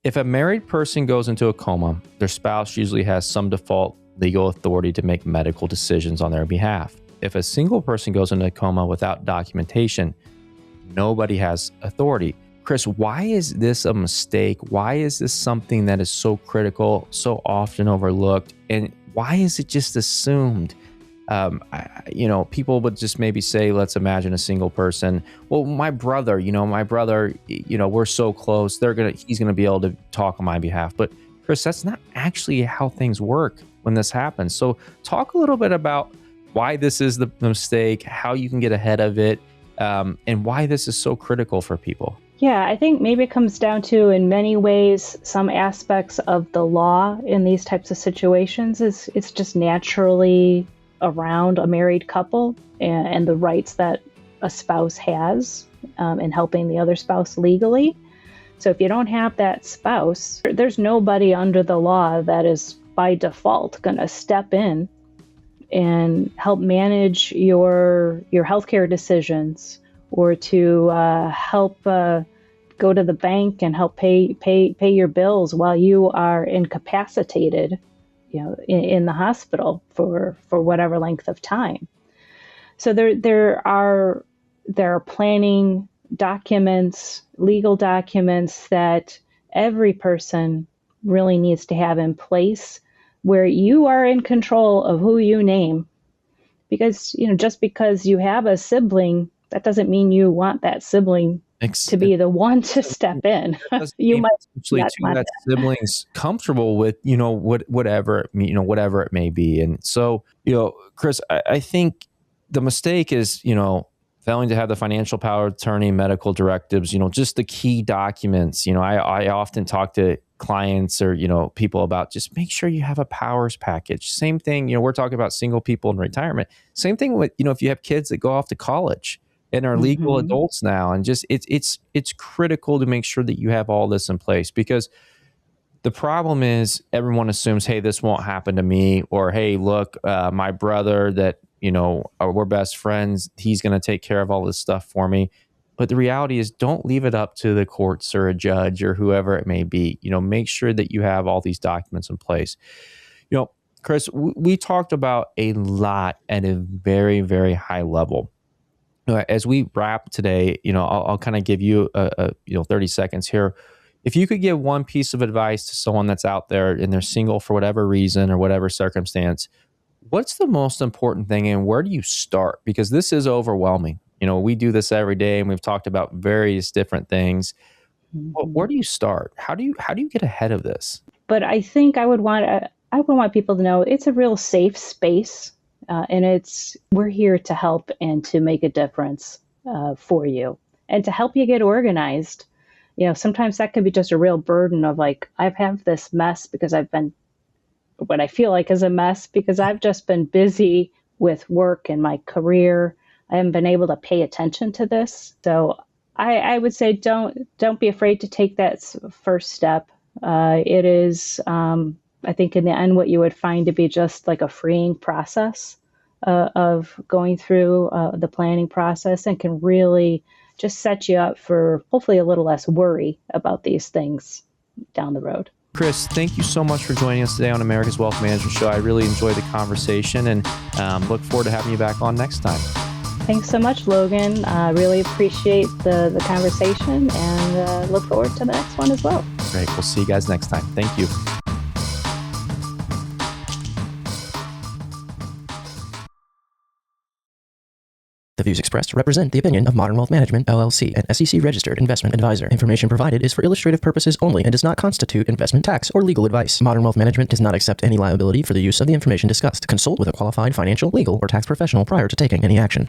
If a married person goes into a coma, their spouse usually has some default legal authority to make medical decisions on their behalf. If a single person goes into a coma without documentation, nobody has authority. Cris, why is this a mistake? Why is this something that is so critical, so often overlooked? And why is it just assumed? People would just maybe say, let's imagine a single person. Well, my brother, we're so close. He's going to be able to talk on my behalf. But Cris, that's not actually how things work when this happens. So talk a little bit about why this is the mistake, how you can get ahead of it, and why this is so critical for people. Yeah, I think maybe it comes down to, in many ways, some aspects of the law in these types of situations is it's just naturally around a married couple and the rights that a spouse has in helping the other spouse legally. So if you don't have that spouse, there's nobody under the law that is by default going to step in and help manage your healthcare decisions, or to help go to the bank and help pay your bills while you are incapacitated, in the hospital for whatever length of time. So there are planning documents, legal documents that every person really needs to have in place, where you are in control of who you name. Because, just because you have a sibling, that doesn't mean you want that sibling to be the one to step in. You might actually that sibling's comfortable with, whatever it may be. And so, Cris, I think the mistake is, failing to have the financial power of attorney, medical directives, just the key documents. I often talk to clients or, people about just make sure you have a powers package. Same thing, we're talking about single people in retirement. Same thing with, if you have kids that go off to college and are legal adults now, and just it's critical to make sure that you have all this in place, because the problem is everyone assumes, hey, this won't happen to me, or hey, look, my brother that we're best friends, he's going to take care of all this stuff for me. But the reality is, don't leave it up to the courts or a judge or whoever it may be. Make sure that you have all these documents in place. Cris, we talked about a lot at a very, very high level. As we wrap today, I'll kind of give you 30 seconds here. If you could give one piece of advice to someone that's out there and they're single for whatever reason or whatever circumstance, what's the most important thing, and where do you start? Because this is overwhelming. We do this every day, and we've talked about various different things. But where do you start? How do you get ahead of this? But I think I would want people to know it's a real safe space. And we're here to help and to make a difference for you and to help you get organized. Sometimes that can be just a real burden of like, I have this mess because I've been what I feel like is a mess because I've just been busy with work and my career. I haven't been able to pay attention to this. So I would say don't be afraid to take that first step. It is, I think in the end, what you would find to be just like a freeing process of going through the planning process, and can really just set you up for hopefully a little less worry about these things down the road. Cris, thank you so much for joining us today on America's Wealth Management Show. I really enjoyed the conversation, and look forward to having you back on next time. Thanks so much, Logan. Really appreciate the conversation, and look forward to the next one as well. Great. We'll see you guys next time. Thank you. The views expressed represent the opinion of Modern Wealth Management, LLC, an SEC-registered investment advisor. Information provided is for illustrative purposes only and does not constitute investment, tax, or legal advice. Modern Wealth Management does not accept any liability for the use of the information discussed. Consult with a qualified financial, legal, or tax professional prior to taking any action.